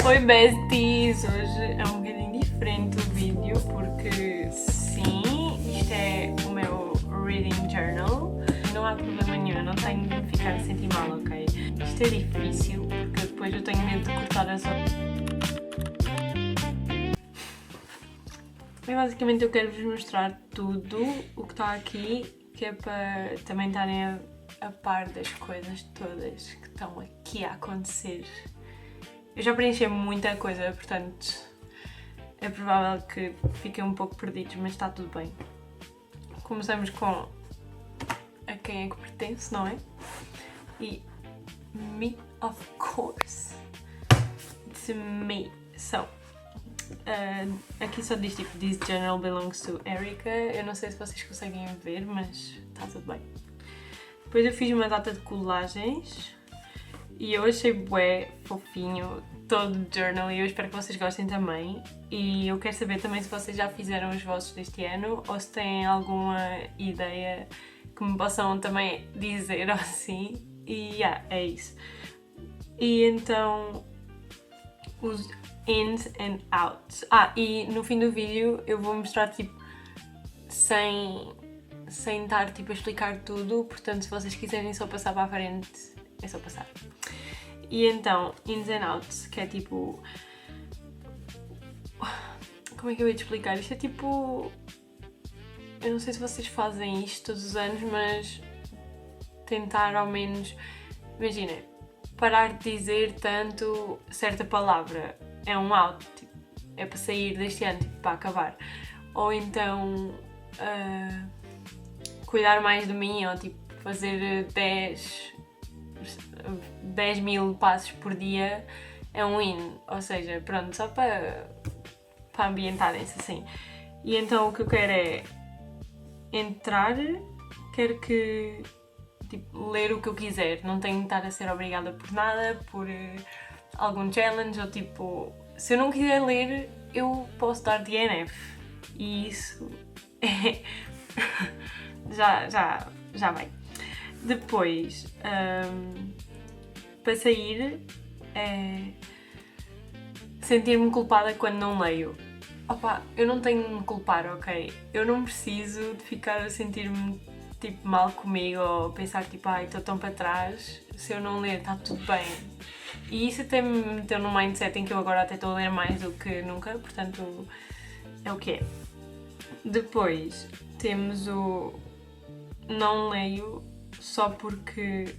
Oi besties! Hoje é um bocadinho diferente o vídeo porque sim, isto é o meu reading journal. Não há problema nenhum, eu não tenho de me ficar a sentir mal, ok? Isto é difícil porque depois eu tenho medo de cortar as horas. E basicamente eu quero vos mostrar tudo o que está aqui, que é para também estarem a par das coisas todas que estão aqui a acontecer. Eu já preenchi muita coisa, portanto é provável que fiquem um pouco perdidos, mas está tudo bem. Começamos com a quem é que pertence, não é? E me, of course. It's me. So, aqui só diz tipo, this journal belongs to Erica. Eu não sei se vocês conseguem ver, mas está tudo bem. Depois eu fiz uma data de colagens e eu achei bué fofinho todo o journal e eu espero que vocês gostem também. E eu quero saber também se vocês já fizeram os vossos deste ano ou se têm alguma ideia que me possam também dizer assim. E é isso. E então os ins and outs. E no fim do vídeo eu vou mostrar tipo sem estar tipo a explicar tudo, portanto se vocês quiserem só passar para a frente, é só passar. E então, ins and outs, que é tipo... Como é que eu ia te explicar? Isto é tipo... Eu não sei se vocês fazem isto todos os anos, mas tentar ao menos... Imagina, parar de dizer tanto certa palavra é um out, tipo, é para sair deste ano, tipo, para acabar. Ou então... cuidar mais de mim, ou tipo, fazer 10 mil passos por dia é um in, ou seja, pronto, só para ambientarem-se assim. E então o que eu quero é entrar, quero que tipo, ler o que eu quiser, não tenho de estar a ser obrigada por nada, por algum challenge, ou tipo, se eu não quiser ler, eu posso dar DNF. E isso é... já vai. Depois, para sair, é sentir-me culpada quando não leio. Opa, eu não tenho de me culpar, ok? Eu não preciso de ficar a sentir-me tipo mal comigo ou pensar tipo, estou tão para trás, se eu não ler está tudo bem. E isso até me meteu num mindset em que eu agora até estou a ler mais do que nunca, portanto é o que é. Depois temos o não leio só porque...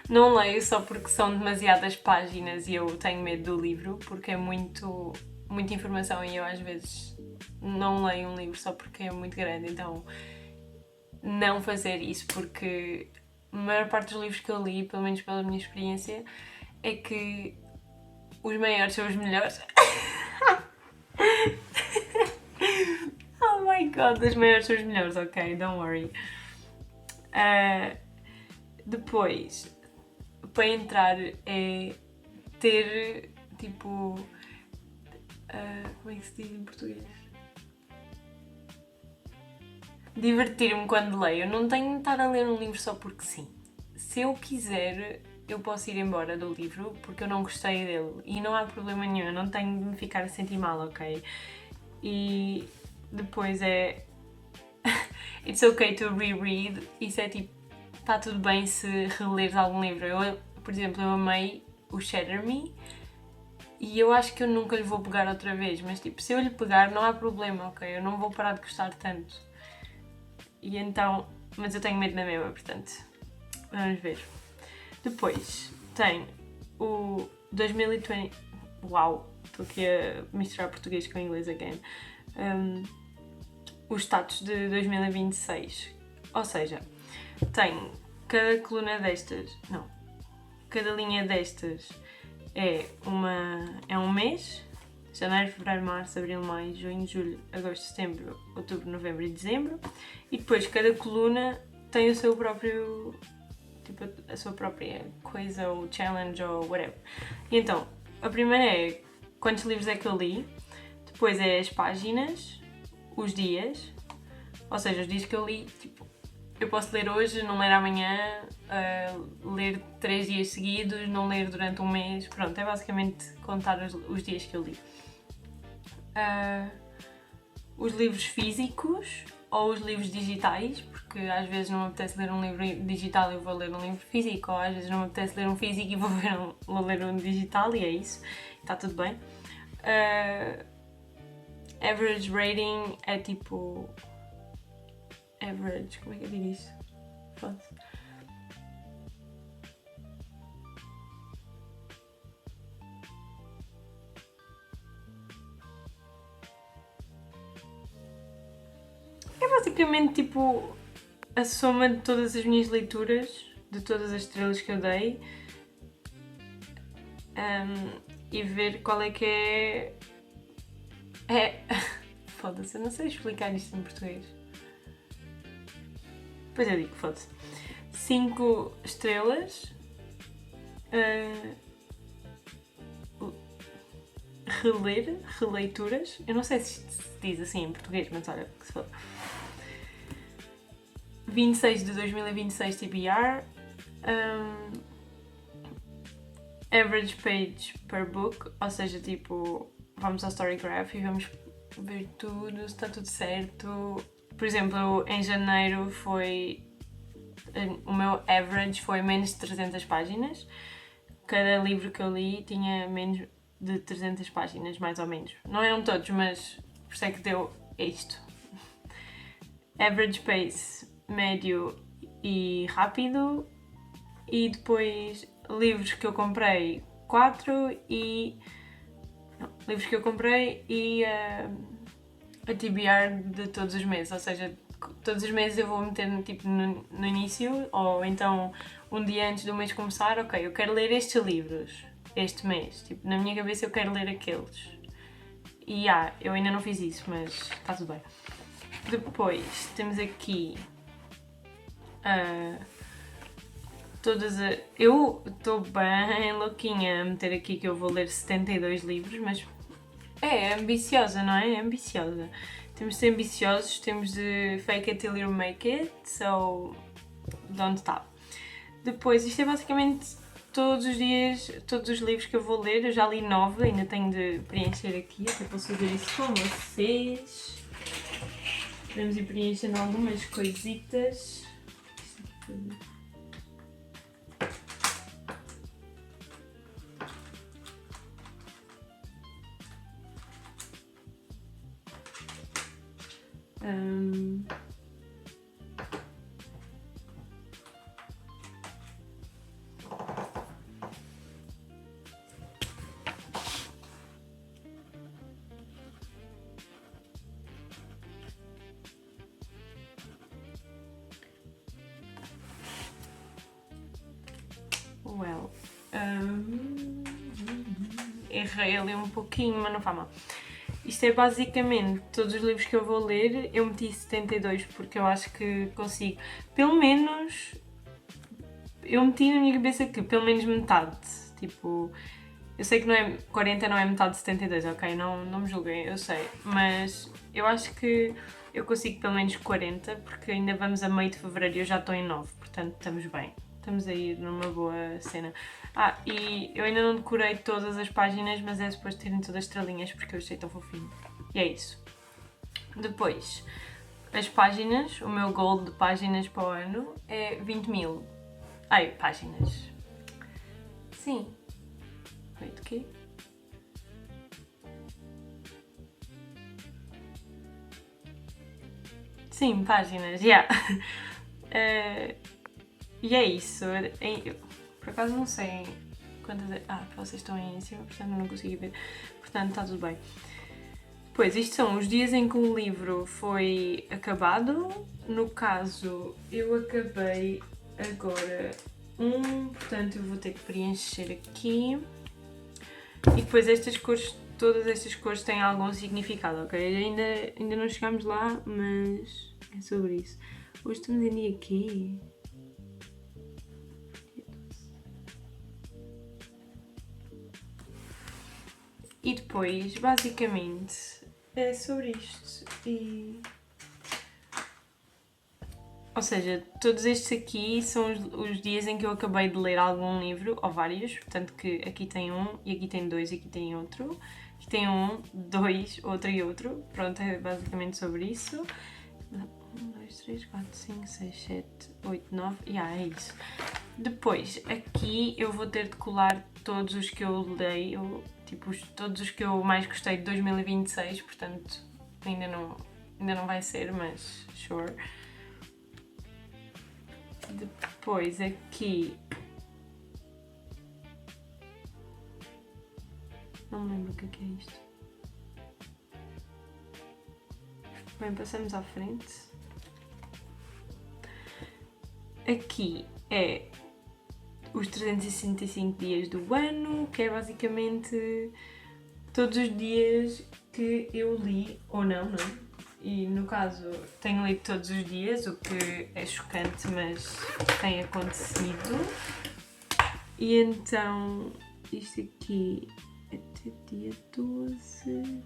não leio só porque são demasiadas páginas e eu tenho medo do livro, porque é muita informação e eu às vezes não leio um livro só porque é muito grande, então não fazer isso, porque a maior parte dos livros que eu li, pelo menos pela minha experiência, é que os maiores são os melhores. Oh my god, os maiores são os melhores, ok, don't worry. Depois, para entrar é ter, tipo... como é que se diz em português? Divertir-me quando leio. Eu não tenho de estar a ler um livro só porque sim. Se eu quiser, eu posso ir embora do livro porque eu não gostei dele. E não há problema nenhum, eu não tenho de me ficar a sentir mal, ok? E depois é... It's okay to reread. Isso é tipo... Está tudo bem se releres algum livro. Eu, por exemplo, eu amei o Shatter Me e eu acho que eu nunca lhe vou pegar outra vez, mas tipo, se eu lhe pegar não há problema, ok? Eu não vou parar de gostar tanto. E então... Mas eu tenho medo na mesma, portanto, vamos ver. Depois tem o 2020... Uau! Estou aqui a misturar português com inglês again. Os status de 2026. Ou seja... Tem cada coluna destas, cada linha destas é um mês, janeiro, fevereiro, março, abril, maio, junho, julho, agosto, setembro, outubro, novembro e dezembro. E depois cada coluna tem o seu próprio, tipo a sua própria coisa ou challenge ou whatever. E então, a primeira é quantos livros é que eu li, depois é as páginas, os dias, ou seja, os dias que eu li, tipo, eu posso ler hoje, não ler amanhã, ler 3 dias seguidos, não ler durante um mês. Pronto, é basicamente contar os dias que eu li. Os livros físicos ou os livros digitais, porque às vezes não me apetece ler um livro digital e eu vou ler um livro físico, ou às vezes não me apetece ler um físico e vou ler um digital, e é isso, está tudo bem. Average rating é tipo... Average, como é que eu digo isso? Foda-se. É basicamente tipo a soma de todas as minhas leituras, de todas as estrelas que eu dei, e ver qual é que é. Foda-se, eu não sei explicar isto em português. Pois eu digo, foda-se. 5 estrelas. Releituras. Eu não sei se diz assim em português, mas olha, que se for. 26 de 2026 TBR. Average page per book, ou seja, tipo, vamos ao Storygraph e vamos ver tudo, se está tudo certo. Por exemplo, em janeiro o meu average foi menos de 300 páginas. Cada livro que eu li tinha menos de 300 páginas, mais ou menos. Não eram todos, mas por isso é que deu isto. Average pace, médio e rápido. E depois livros que eu comprei 4 e... Não, livros que eu comprei e a TBR de todos os meses, ou seja, todos os meses eu vou meter tipo, no início, ou então um dia antes do mês começar, ok, eu quero ler estes livros este mês, tipo, na minha cabeça eu quero ler aqueles. E eu ainda não fiz isso, mas está tudo bem. Depois temos aqui eu estou bem louquinha a meter aqui que eu vou ler 72 livros, mas é ambiciosa, não é? É ambiciosa. Temos de ser ambiciosos, temos de fake it till you make it, so don't stop. Depois, isto é basicamente todos os dias, todos os livros que eu vou ler. Eu já li 9, ainda tenho de preencher aqui, até posso fazer isso com vocês. Vamos ir preenchendo algumas coisitas. Errei ali um pouquinho, mas não faz mal. Isto é basicamente todos os livros que eu vou ler. Eu meti 72 porque eu acho que consigo. Pelo menos. Eu meti na minha cabeça que pelo menos metade. Tipo. Eu sei que não é, 40 não é metade de 72, ok? Não me julguem, eu sei. Mas eu acho que eu consigo pelo menos 40 porque ainda vamos a meio de fevereiro e eu já estou em 9, portanto estamos bem. Estamos a ir numa boa cena. E eu ainda não decorei todas as páginas, mas é depois de terem todas as estrelinhas porque eu achei tão fofinho. E é isso. Depois, as páginas, o meu goal de páginas para o ano é 20 mil. Páginas. Sim. Wait, o quê? Sim, páginas, já. E é isso. Por acaso não sei quantas... vocês estão aí em cima, portanto não consegui ver. Portanto, está tudo bem. Pois, isto são os dias em que o livro foi acabado. No caso, eu acabei agora portanto eu vou ter que preencher aqui. E depois todas estas cores têm algum significado, ok? Ainda não chegámos lá, mas é sobre isso. Hoje estamos em dia aqui. E depois, basicamente, é sobre isto. Ou seja, todos estes aqui são os dias em que eu acabei de ler algum livro, ou vários, portanto que aqui tem um, e aqui tem dois, e aqui tem outro. Aqui tem um, dois, outro e outro. Pronto, é basicamente sobre isso. 1, 2, 3, 4, 5, 6, 7, 8, 9, é isso. Depois, aqui eu vou ter de colar todos os que eu leio, tipo, todos os que eu mais gostei de 2026, portanto, ainda não vai ser, mas sure. Depois, aqui... Não me lembro o que é isto. Bem, passamos à frente. Aqui é os 365 dias do ano, que é basicamente todos os dias que eu li, ou não? E no caso, tenho lido todos os dias, o que é chocante, mas tem acontecido. E então, isto aqui é até dia 12.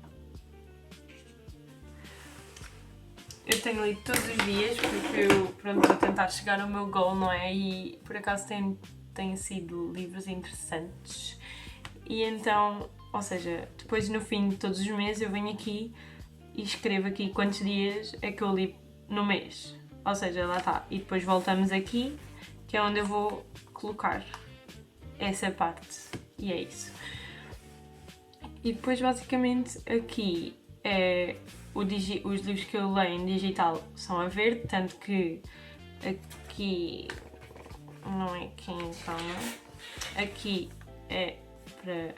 Eu tenho lido todos os dias porque eu, pronto, estou a tentar chegar ao meu goal, não é? E por acaso têm sido livros interessantes. E então, ou seja, depois no fim de todos os meses eu venho aqui e escrevo aqui quantos dias é que eu li no mês. Ou seja, lá está. E depois voltamos aqui, que é onde eu vou colocar essa parte. E é isso. E depois basicamente aqui é os livros que eu leio em digital são a verde, tanto que aqui não é aqui então, não? Aqui é para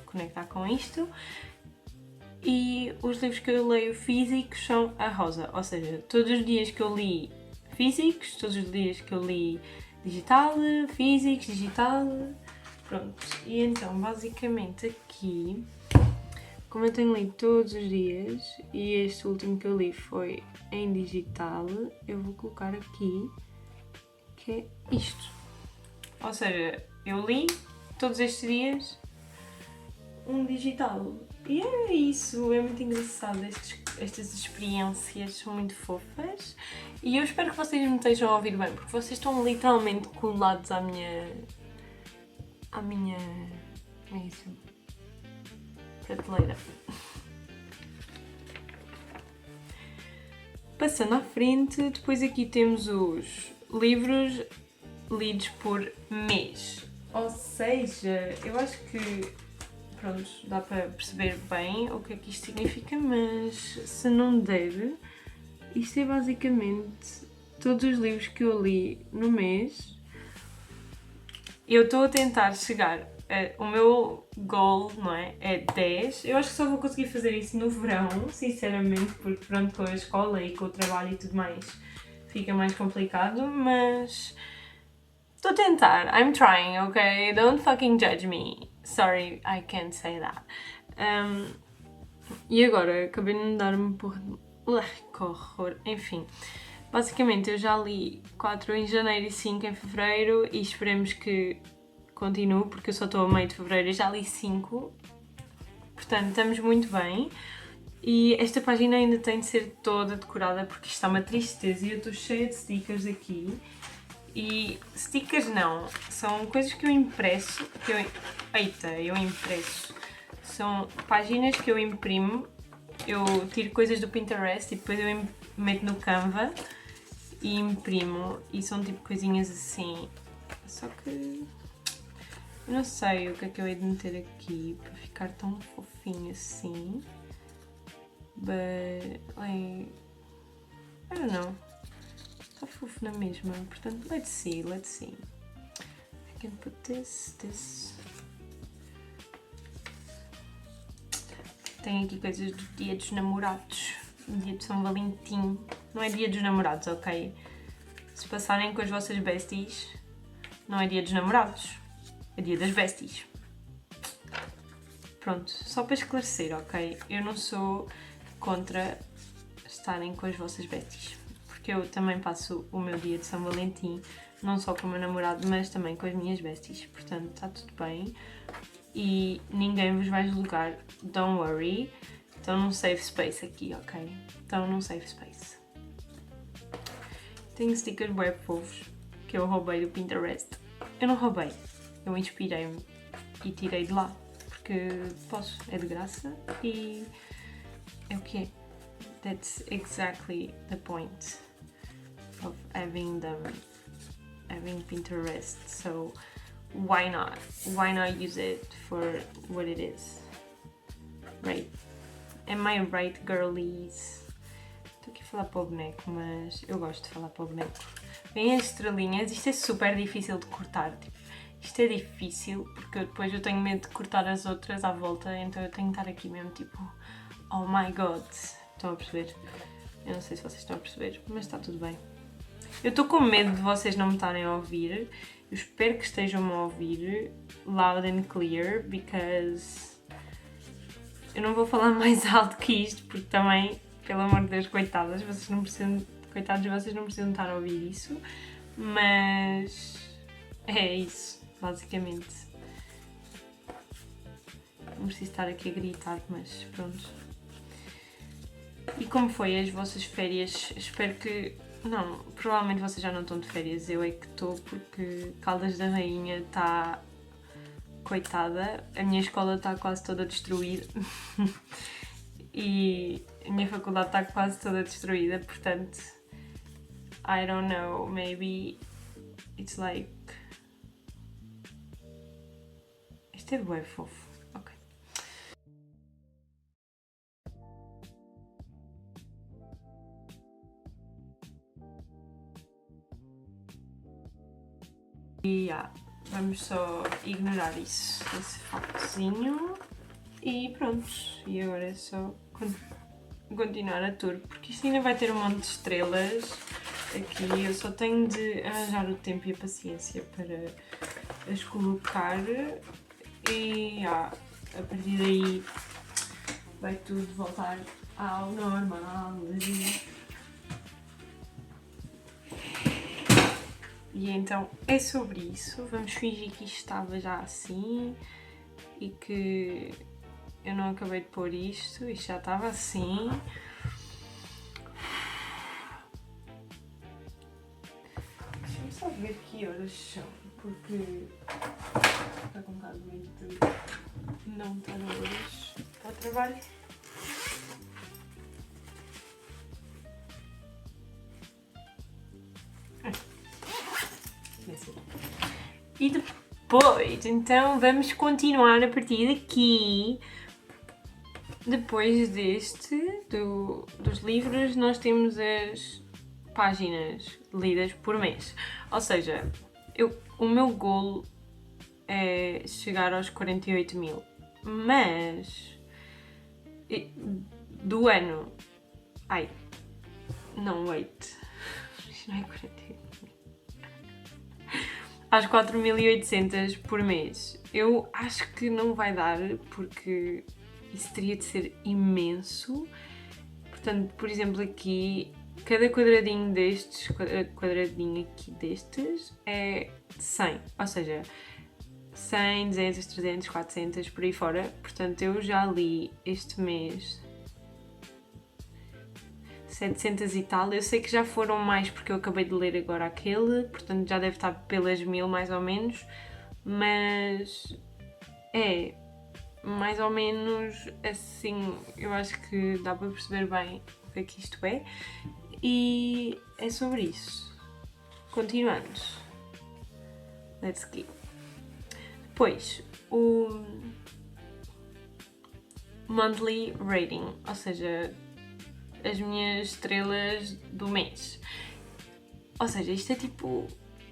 conectar com isto. E os livros que eu leio físicos são a rosa, ou seja, todos os dias que eu li físicos, todos os dias que eu li digital, físicos, digital, pronto. E então, basicamente aqui, como eu tenho lido todos os dias, e este último que eu li foi em digital, eu vou colocar aqui, que é isto. Ou seja, eu li todos estes dias um digital. E é isso, é muito engraçado, estas experiências são muito fofas e eu espero que vocês me estejam a ouvir bem, porque vocês estão literalmente colados à minha... como é isso? Prateleira. Passando à frente, depois aqui temos os livros lidos por mês, ou seja, eu acho que pronto, dá para perceber bem o que é que isto significa, mas se não der, isto é basicamente todos os livros que eu li no mês. Eu estou a tentar chegar, o meu goal, não é? É 10. Eu acho que só vou conseguir fazer isso no verão, sinceramente, porque pronto, com a escola e com o trabalho e tudo mais fica mais complicado, mas estou a tentar. I'm trying, ok? Don't fucking judge me. Sorry, I can't say that. E agora, acabei de me dar uma porra de... que horror. Enfim, basicamente eu já li 4 em janeiro e 5 em fevereiro e esperemos que continue, porque eu só estou a meio de fevereiro e já li 5. Portanto, estamos muito bem. E esta página ainda tem de ser toda decorada porque isto está uma tristeza e eu estou cheia de stickers aqui. E stickers não, são coisas que eu impresso, eu impresso. São páginas que eu imprimo, eu tiro coisas do Pinterest e depois eu meto no Canva e imprimo. E são tipo coisinhas assim, só que eu não sei o que é que eu hei de meter aqui para ficar tão fofinho assim. But, like, I don't know. Está fofo na mesma, portanto, let's see. I can put this. Tem aqui coisas do dia dos namorados, dia de São Valentim. Não é dia dos namorados, ok? Se passarem com as vossas besties, não é dia dos namorados, é dia das besties. Pronto, só para esclarecer, ok? Eu não sou contra estarem com as vossas besties. Porque eu também passo o meu dia de São Valentim, não só com o meu namorado, mas também com as minhas besties. Portanto, está tudo bem e ninguém vos vai julgar, don't worry. Estão num safe space aqui, ok? Estão num safe space. Tenho stickers web fofos que eu roubei do Pinterest. Eu não roubei, eu inspirei-me e tirei de lá, porque posso, é de graça e é o que é. That's exactly the point of having Pinterest, so why not? Why not use it for what it is? Right? Am I right, girlies? Estou aqui a falar para o boneco, mas eu gosto de falar para o boneco. Vem as estrelinhas, isto é super difícil de cortar, tipo, isto é difícil porque depois eu tenho medo de cortar as outras à volta, então eu tenho que estar aqui mesmo tipo, oh my god, estão a perceber? Eu não sei se vocês estão a perceber, mas está tudo bem. Eu estou com medo de vocês não me estarem a ouvir, eu espero que estejam-me a ouvir loud and clear, because eu não vou falar mais alto que isto, porque também, pelo amor de Deus, coitados, vocês não precisam estar a ouvir isso, mas é isso, basicamente. Não preciso estar aqui a gritar, mas pronto. E como foi as vossas férias? Espero que... Não, provavelmente vocês já não estão de férias, eu é que estou, porque Caldas da Rainha está... Coitada, a minha escola está quase toda destruída e a minha faculdade está quase toda destruída, portanto, I don't know, maybe it's like... Isto é bué fofo, ok. E vamos só ignorar isso, esse factozinho, e pronto, e agora é só continuar a tour, porque isto ainda vai ter um monte de estrelas aqui, eu só tenho de arranjar o tempo e a paciência para as colocar e a partir daí vai tudo voltar ao normal. E então é sobre isso, vamos fingir que isto estava já assim e que eu não acabei de pôr isto já estava assim. Deixa-me só ver que horas são, porque está com um bocado de medo de não estar horas para o trabalho. E depois, então, vamos continuar a partir daqui. Depois dos livros, nós temos as páginas lidas por mês. Ou seja, o meu goal é chegar aos 48 mil. Mas, do ano... Ai, não, wait. Isto não é 48. Às 4.800 por mês. Eu acho que não vai dar, porque isso teria de ser imenso. Portanto, por exemplo, aqui, cada quadradinho destes, quadradinho aqui destes, é 100. Ou seja, 100, 200, 300, 400, por aí fora. Portanto, eu já li este mês 700 e tal, eu sei que já foram mais porque eu acabei de ler agora aquele, portanto já deve estar pelas 1000 mais ou menos, mas é mais ou menos assim, eu acho que dá para perceber bem o que é que isto é, e é sobre isso. Continuando. Let's go. Depois, o monthly rating, ou seja, as minhas estrelas do mês. Ou seja, isto é tipo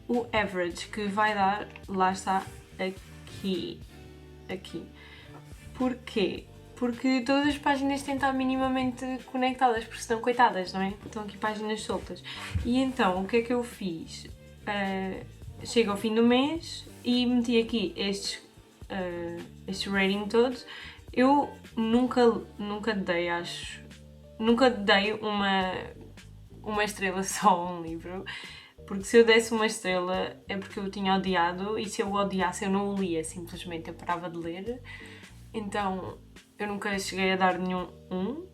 o average que vai dar, lá está, aqui. Porquê? Porque todas as páginas têm de estar minimamente conectadas, porque estão coitadas, não é? Estão aqui páginas soltas. E então, o que é que eu fiz? Chego ao fim do mês e meti aqui estes rating todos. Eu nunca dei, acho... Nunca dei uma estrela só a um livro, porque se eu desse uma estrela é porque eu tinha odiado, e se eu o odiasse eu não o lia, simplesmente eu parava de ler. Então eu nunca cheguei a dar nenhum 1.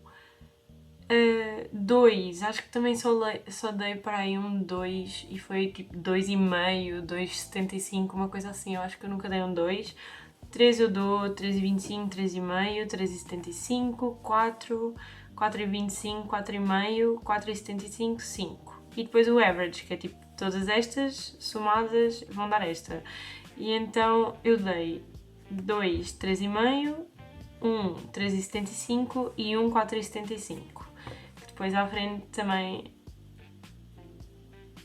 2, acho que também só dei para aí um 2 e foi tipo 2,5, 2,75, uma coisa assim, eu acho que eu nunca dei um 2. 3 eu dou 3,25, 3,5, 3,75, 4, 4,25, 4,5, 4,75, 5. E depois o average, que é tipo todas estas somadas vão dar esta. E então eu dei 2, 3,5, 1, 3,75 e 1, 4,75. Depois à frente também...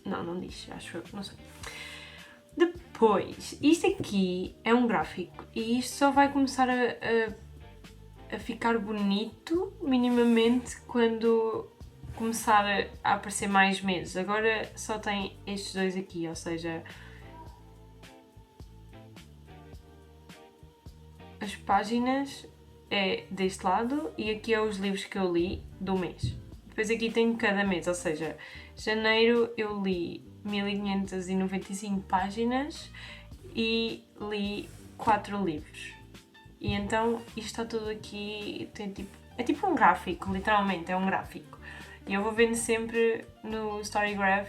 Não diz, acho eu, não sei. Depois, isto aqui é um gráfico e isto só vai começar a ficar bonito minimamente quando começar a aparecer mais meses. Agora só tem estes dois aqui, ou seja, as páginas é deste lado e aqui é os livros que eu li do mês. Depois aqui tem cada mês, ou seja, janeiro eu li 1595 páginas e li 4 livros. E então isto está tudo aqui, é tipo um gráfico, literalmente, é um gráfico. E eu vou vendo sempre no Storygraph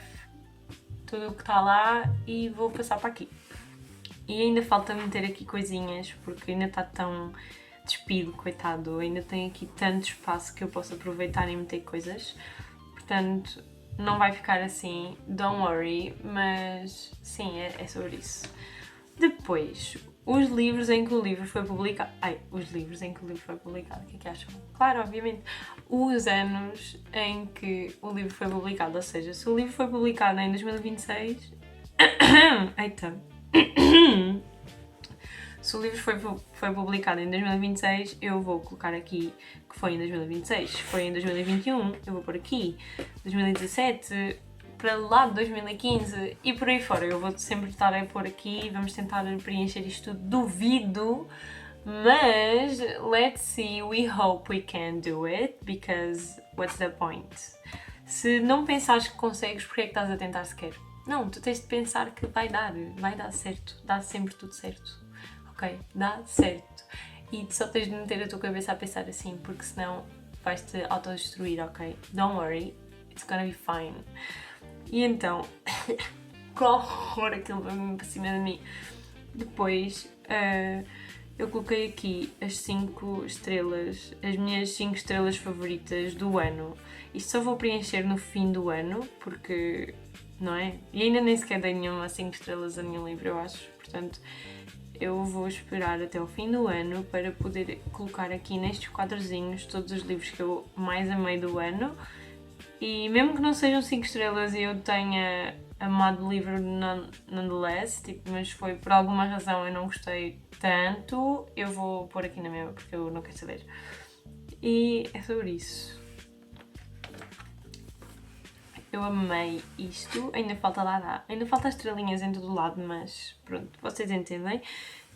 tudo o que está lá e vou passar para aqui. E ainda falta meter aqui coisinhas, porque ainda está tão despido, coitado. Ainda tem aqui tanto espaço que eu posso aproveitar e meter coisas. Portanto, não vai ficar assim, don't worry, mas sim, é sobre isso. Depois, os livros em que o livro foi publicado. Os livros em que o livro foi publicado, o que é que acham? Claro, obviamente. Os anos em que o livro foi publicado, ou seja, se o livro foi publicado em 2026. Eita! Se o livro foi publicado em 2026, eu vou colocar aqui que foi em 2026. Se foi em 2021, eu vou pôr aqui. 2017, para lá de 2015 e por aí fora. Eu vou sempre estar a pôr aqui, vamos tentar preencher isto tudo. Duvido, mas let's see, we hope we can do it, because what's the point? Se não pensares que consegues, porque é que estás a tentar sequer? Não, tu tens de pensar que vai dar certo, dá sempre tudo certo, ok? Dá certo. E só tens de meter a tua cabeça a pensar assim, porque senão vais-te autodestruir, ok? Don't worry, it's gonna be fine. E então, que horror, aquilo veio para cima de mim. Depois, eu coloquei aqui as 5 estrelas, as minhas 5 estrelas favoritas do ano. Isto só vou preencher no fim do ano, porque, não é? E ainda nem sequer dei nenhuma 5 estrelas a nenhum livro, eu acho. Portanto, eu vou esperar até o fim do ano para poder colocar aqui nestes quadrozinhos todos os livros que eu mais amei do ano. E mesmo que não sejam 5 estrelas e eu tenha amado o livro nonetheless, tipo, mas foi por alguma razão eu não gostei tanto, eu vou pôr aqui na mesma porque eu não quero saber. E é sobre isso. Eu amei isto, ainda falta ainda falta estrelinhas em todo o lado, mas pronto, vocês entendem.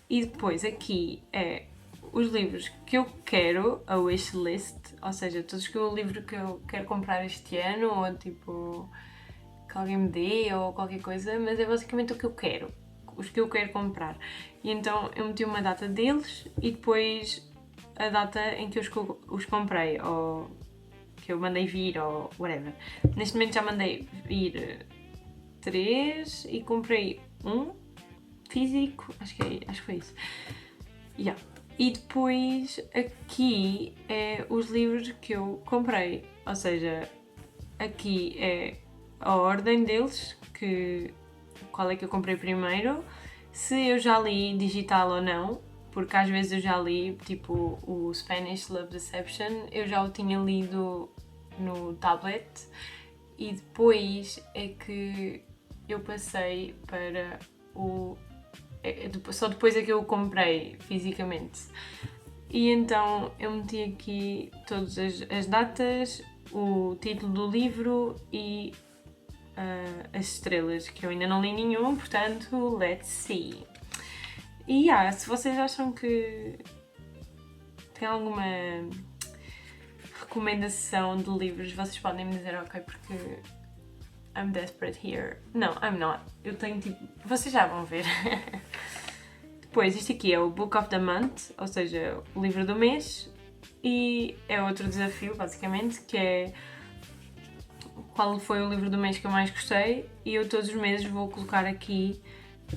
E depois aqui é os livros que eu quero, a wishlist, ou seja, todos os livros que eu quero comprar este ano, ou tipo, que alguém me dê, ou qualquer coisa, mas é basicamente o que eu quero, os que eu quero comprar. E então eu meti uma data deles e depois a data em que eu os comprei, ou que eu mandei vir, ou whatever. Neste momento já mandei vir 3 e comprei um físico, acho que foi isso. Yeah. E depois aqui é os livros que eu comprei, ou seja, aqui é a ordem deles, qual é que eu comprei primeiro, se eu já li digital ou não, porque às vezes eu já li, tipo o Spanish Love Deception, eu já o tinha lido no tablet e depois é que eu passei para o... Só depois é que eu o comprei fisicamente. E então eu meti aqui todas as datas, o título do livro e as estrelas, que eu ainda não li nenhum, portanto, let's see. E se vocês acham que tem alguma recomendação de livros, vocês podem me dizer, ok, porque I'm desperate here. Não, I'm not. Eu tenho tipo... Vocês já vão ver. Depois, isto aqui é o Book of the Month, ou seja, o livro do mês. e é outro desafio, basicamente, que é qual foi o livro do mês que eu mais gostei, e eu todos os meses vou colocar aqui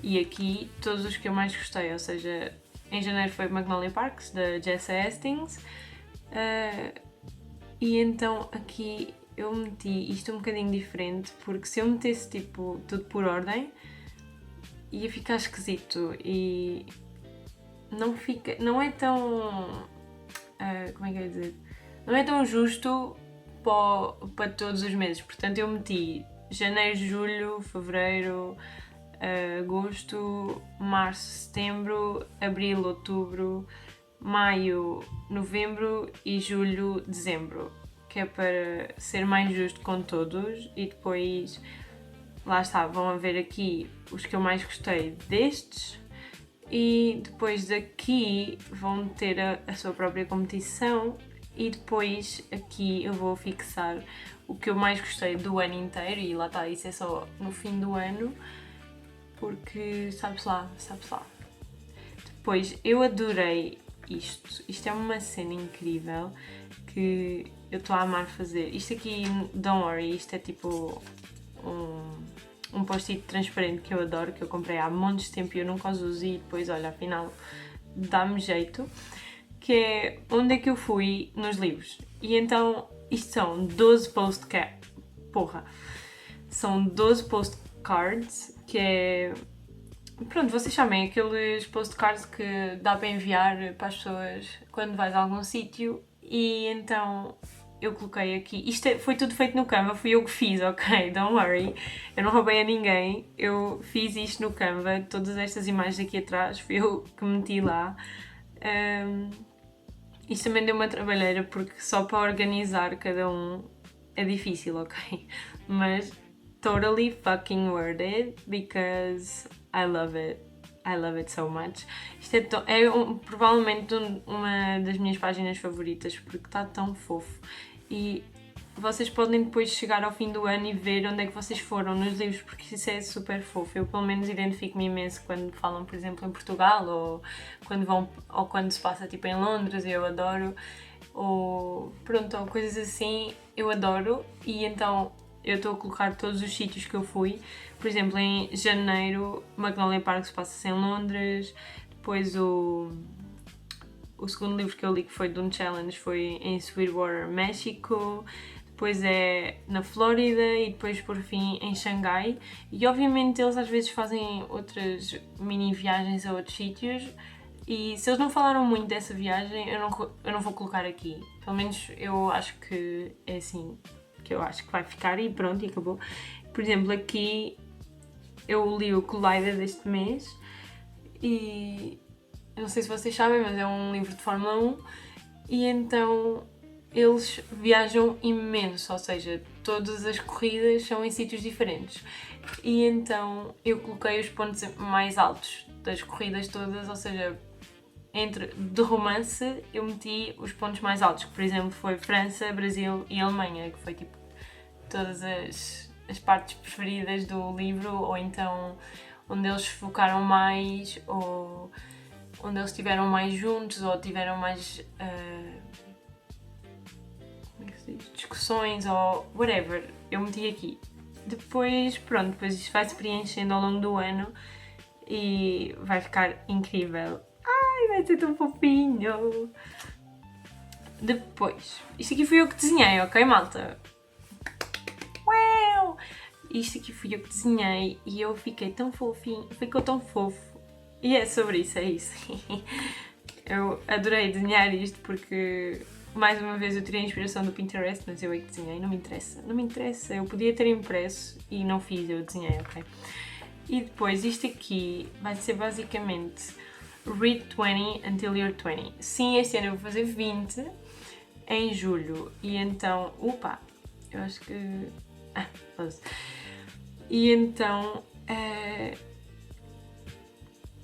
e aqui todos os que eu mais gostei, ou seja, em janeiro foi Magnolia Parks, da Jessa Hastings, e então aqui eu meti isto um bocadinho diferente, porque se eu metesse tipo tudo por ordem, ia ficar esquisito e não é tão, como é que eu ia dizer, não é tão justo para todos os meses, portanto eu meti janeiro, julho, fevereiro, agosto, março, setembro, abril, outubro, maio, novembro e julho, dezembro, que é para ser mais justo com todos. E depois, lá está, vão ver aqui os que eu mais gostei destes, e depois daqui vão ter a sua própria competição, e depois aqui eu vou fixar o que eu mais gostei do ano inteiro, e lá está, isso é só no fim do ano, porque sabe-se lá. Depois, eu adorei isto é uma cena incrível que eu estou a amar fazer. Isto aqui, don't worry, isto é tipo um post-it transparente que eu adoro, que eu comprei há montes de tempo e eu nunca os uso, e depois, olha, afinal dá-me jeito, que é onde é que eu fui nos livros. E então, isto são 12 são 12 postcards, que é... Pronto, vocês sabem, aqueles postcards que dá para enviar para as pessoas quando vais a algum sítio, e então eu coloquei aqui. Isto foi tudo feito no Canva, fui eu que fiz, ok? Don't worry, eu não roubei a ninguém, eu fiz isto no Canva, todas estas imagens aqui atrás, fui eu que meti lá. Isto também deu uma trabalheira, porque só para organizar cada um é difícil, ok? Mas totally fucking worth it, because I love it. I love it so much. Isto provavelmente uma das minhas páginas favoritas, porque está tão fofo. E vocês podem depois chegar ao fim do ano e ver onde é que vocês foram nos livros, porque isso é super fofo. Eu pelo menos identifico-me imenso quando falam, por exemplo, em Portugal, ou quando se passa tipo em Londres, e eu adoro, ou pronto, ou coisas assim, eu adoro. E então eu estou a colocar todos os sítios que eu fui. Por exemplo, em janeiro, Magnolia Parks passa-se em Londres. Depois o segundo livro que eu li, que foi de um challenge, foi em Sweetwater, México. Depois é na Flórida, e depois por fim em Xangai. E obviamente eles às vezes fazem outras mini viagens a outros sítios, e se eles não falaram muito dessa viagem, eu não vou colocar aqui. Pelo menos eu acho que é assim que eu acho que vai ficar, e pronto, e acabou. Por exemplo, aqui eu li o Collider deste mês, e eu não sei se vocês sabem, mas é um livro de Fórmula 1, e então eles viajam imenso, ou seja, todas as corridas são em sítios diferentes. E então eu coloquei os pontos mais altos das corridas todas, ou seja, de romance eu meti os pontos mais altos, que por exemplo foi França, Brasil e Alemanha, que foi tipo todas as partes preferidas do livro, ou então onde eles focaram mais, ou onde eles estiveram mais juntos, ou tiveram mais discussões, ou whatever, eu meti aqui. Depois, pronto, depois isto vai se preenchendo ao longo do ano e vai ficar incrível. Ai, vai ser tão fofinho! Depois, isto aqui fui eu que desenhei, ok, malta? Uau! Isto aqui fui eu que desenhei e eu fiquei tão fofinho, ficou tão fofo. E é sobre isso, é isso. Eu adorei desenhar isto porque, mais uma vez, eu tirei a inspiração do Pinterest, mas eu é que desenhei, não me interessa. Eu podia ter impresso e não fiz, eu desenhei, ok? E depois, isto aqui vai ser basicamente Read 20 until you're 20. Sim, este ano eu vou fazer 20 em julho, e então, eu acho que... E então,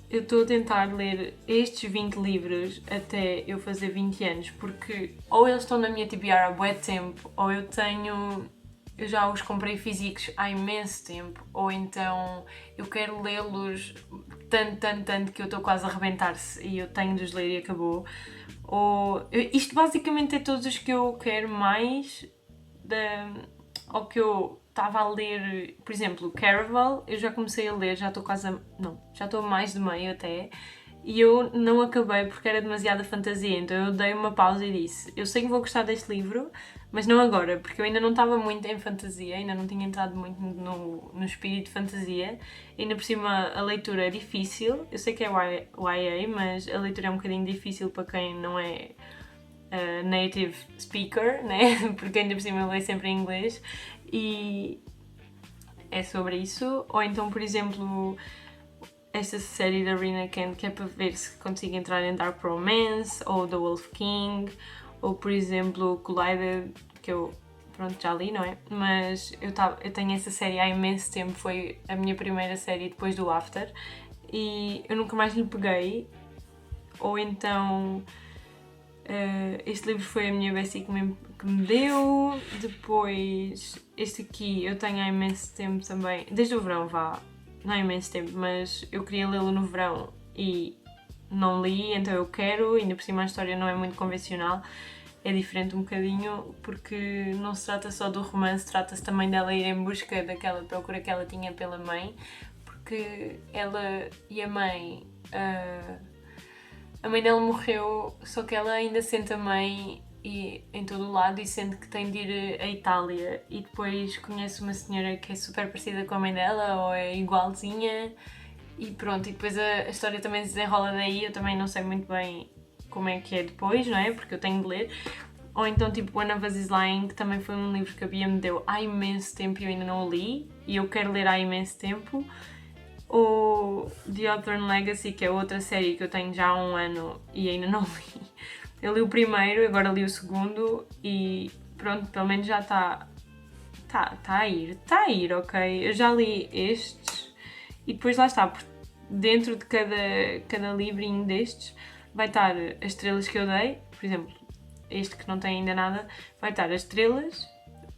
eu estou a tentar ler estes 20 livros até eu fazer 20 anos, porque ou eles estão na minha TBR há bué tempo, ou eu tenho eu já os comprei físicos há imenso tempo, ou então eu quero lê-los tanto que eu estou quase a arrebentar-se e eu tenho de os ler e acabou. Isto basicamente é todos os que eu quero mais, ou que eu estava a ler, por exemplo, Caraval, eu já comecei a ler, já estou quase a... não, já estou a mais de meio até, e eu não acabei porque era demasiada fantasia, então eu dei uma pausa e disse, eu sei que vou gostar deste livro, mas não agora, porque eu ainda não estava muito em fantasia, ainda não tinha entrado muito no espírito de fantasia, ainda por cima a leitura é difícil, eu sei que é YA, mas a leitura é um bocadinho difícil para quem não é native speaker, né? Porque ainda por cima eu leio sempre em inglês, e é sobre isso. Ou então, por exemplo, esta série da Rina Kent, que é para ver se consigo entrar em Dark Romance, ou The Wolf King, ou por exemplo Collided, que eu pronto, já li, não é? Mas eu tenho essa série há imenso tempo, foi a minha primeira série depois do After, e eu nunca mais lhe peguei. Ou então este livro foi a minha bestie que me deu. Depois este aqui eu tenho há imenso tempo também, desde o verão vá, não há imenso tempo, mas eu queria lê-lo no verão e não li, então eu quero, ainda por cima a história não é muito convencional, é diferente um bocadinho, porque não se trata só do romance, trata-se também dela ir em busca daquela procura que ela tinha pela mãe, porque ela e a mãe dela morreu, só que ela ainda sente a mãe em todo o lado e sente que tem de ir à Itália, e depois conhece uma senhora que é super parecida com a mãe dela, ou é igualzinha, e pronto, e depois a história também se desenrola daí. Eu também não sei muito bem como é que é depois, não é? Porque eu tenho de ler. Ou então tipo One of Us is Lying, que também foi um livro que a Bia me deu há imenso tempo e eu ainda não o li, e eu quero ler há imenso tempo. Ou The Hawthorne Legacy, que é outra série que eu tenho já há um ano e ainda não li. Eu li o primeiro, agora li o segundo e pronto, pelo menos já está a ir, ok? Eu já li estes e depois lá está, dentro de cada livrinho destes vai estar as estrelas que eu dei, por exemplo, este que não tem ainda nada, vai estar as estrelas,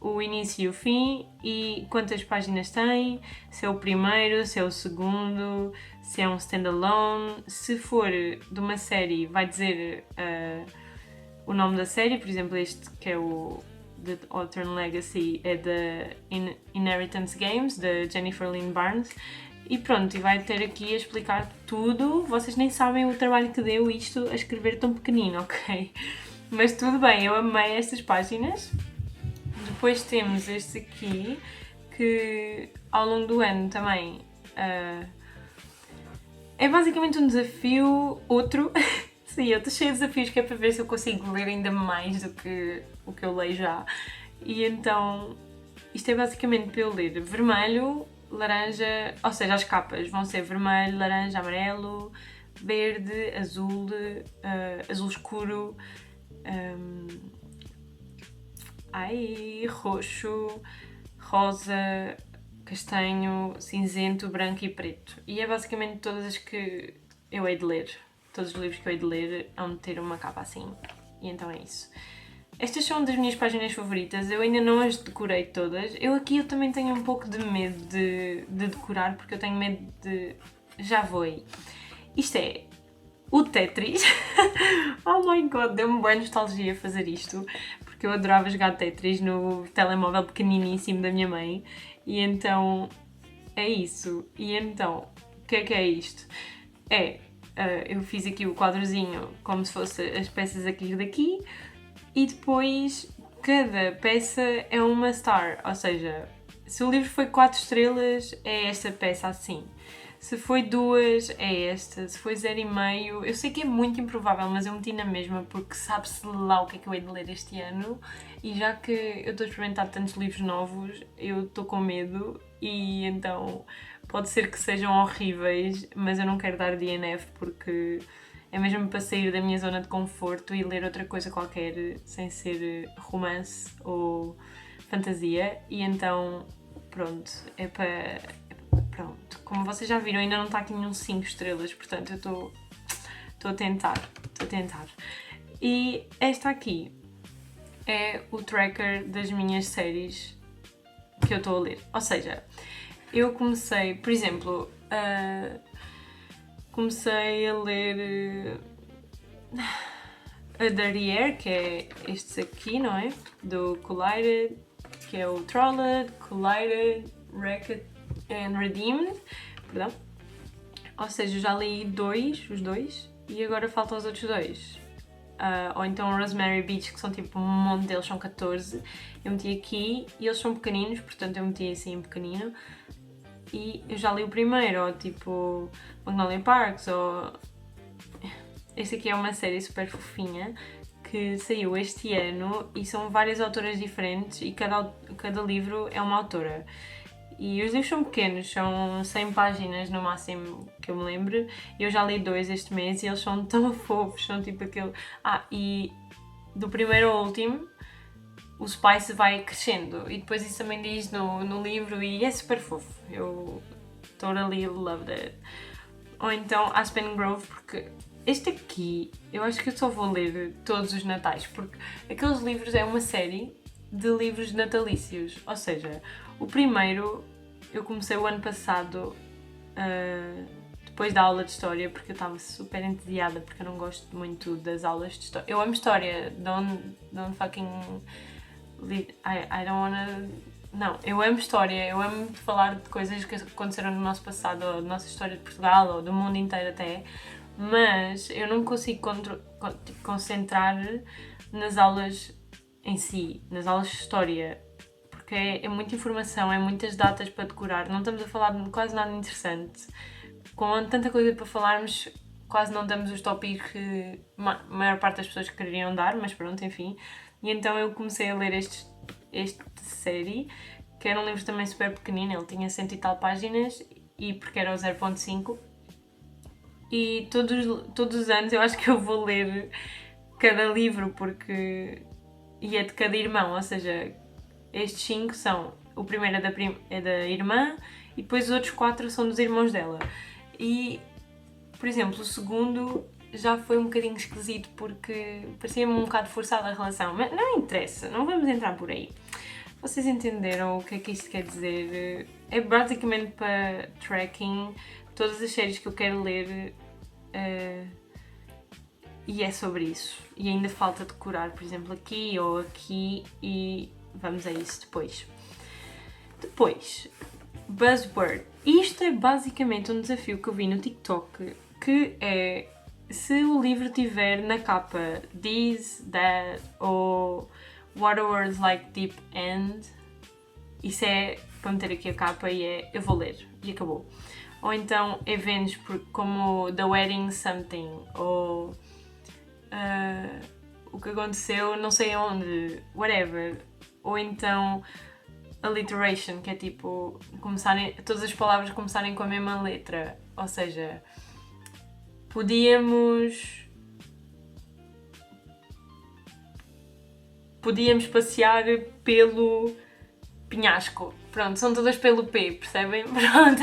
o início e o fim e quantas páginas tem, se é o primeiro, se é o segundo, se é um standalone. Se for de uma série, vai dizer o nome da série, por exemplo, este que é o The Hawthorne Legacy é da Inheritance Games, da Jennifer Lynn Barnes. E pronto, e vai ter aqui a explicar tudo. Vocês nem sabem o trabalho que deu isto a escrever tão pequenino, ok? Mas tudo bem, eu amei estas páginas. Depois temos este aqui, que ao longo do ano também é basicamente um desafio, outro. Sim, eu estou cheia de desafios, que é para ver se eu consigo ler ainda mais do que o que eu leio já. E então, isto é basicamente para eu ler vermelho, laranja, ou seja, as capas vão ser vermelho, laranja, amarelo, verde, azul, azul escuro, roxo, rosa, castanho, cinzento, branco e preto. E é basicamente todas as que eu hei de ler. Todos os livros que eu hei de ler hão de ter uma capa assim. E então é isso. Estas são das minhas páginas favoritas, eu ainda não as decorei todas. Eu também tenho um pouco de medo de decorar, porque eu tenho medo de... Já vou aí. Isto é o Tetris. Oh my god, deu-me boa nostalgia fazer isto, porque eu adorava jogar Tetris no telemóvel pequeniníssimo da minha mãe. E então é isso. E então, o que é isto? Eu fiz aqui o quadrozinho como se fosse as peças aqui e daqui, e depois cada peça é uma star, ou seja, se o livro foi 4 estrelas é esta peça assim, se foi 2 é esta, se foi 0,5, eu sei que é muito improvável, mas eu meti na mesma porque sabe-se lá o que é que eu hei de ler este ano, e já que eu estou a experimentar tantos livros novos, eu estou com medo, e então pode ser que sejam horríveis, mas eu não quero dar DNF porque é mesmo para sair da minha zona de conforto e ler outra coisa qualquer sem ser romance ou fantasia. E então, pronto, pronto. Como vocês já viram, ainda não está aqui nenhum 5 estrelas, portanto eu estou a tentar. E esta aqui é o tracker das minhas séries que eu estou a ler. Ou seja, eu comecei, por exemplo, comecei a ler a Derrière, que é estes aqui, não é? Do Collided, que é o Trolled, Collided, Wrecked and Redeemed. Perdão. Ou seja, eu já li os dois, e agora faltam os outros dois. Ou então Rosemary Beach, que são tipo um monte deles, são 14. Eu meti aqui e eles são pequeninos, portanto eu meti assim em pequenino. E eu já li o primeiro, ou tipo Magnolia Parks, ou... Este aqui é uma série super fofinha que saiu este ano e são várias autoras diferentes e cada livro é uma autora. E os livros são pequenos, são 100 páginas no máximo que eu me lembro. Eu já li 2 este mês e eles são tão fofos, são tipo aquele... e do primeiro ao último o Spice vai crescendo e depois isso também diz no livro e é super fofo. Eu totally loved it. Ou então Aspen Grove, porque este aqui eu acho que eu só vou ler todos os natais, porque aqueles livros é uma série de livros natalícios. Ou seja, o primeiro eu comecei o ano passado, depois da aula de história, porque eu estava super entediada, porque eu não gosto muito das aulas de história. Eu amo história, don't fucking... I don't wanna... Não, eu amo história, eu amo falar de coisas que aconteceram no nosso passado, ou da nossa história de Portugal, ou do mundo inteiro até, mas eu não consigo concentrar nas aulas em si, nas aulas de história, porque é muita informação, é muitas datas para decorar, não estamos a falar de quase nada interessante. Com tanta coisa para falarmos, quase não damos os tópicos que a maior parte das pessoas queriam dar, mas pronto, enfim. E então eu comecei a ler esta série, que era um livro também super pequenino, ele tinha 100 e tal páginas, e porque era o 0.5. E todos os anos eu acho que eu vou ler cada livro, porque... E é de cada irmão, ou seja, estes 5 são... O primeiro é da irmã, e depois os outros 4 são dos irmãos dela. E, por exemplo, o segundo já foi um bocadinho esquisito, porque parecia-me um bocado forçada a relação. Mas não interessa, não vamos entrar por aí. Vocês entenderam o que é que isto quer dizer? É basicamente para tracking todas as séries que eu quero ler, e é sobre isso. E ainda falta decorar, por exemplo, aqui ou aqui, e vamos a isso depois. Depois, buzzword. Isto é basicamente um desafio que eu vi no TikTok, que é: se o livro tiver na capa this, that ou what are words like deep end, isso é para meter aqui a capa e eu vou ler e acabou. Ou então eventos como The Wedding Something, ou o que aconteceu não sei onde, whatever. Ou então alliteration, que é tipo todas as palavras começarem com a mesma letra. Ou seja, podíamos passear pelo penhasco. Pronto, são todas pelo P, percebem? Pronto,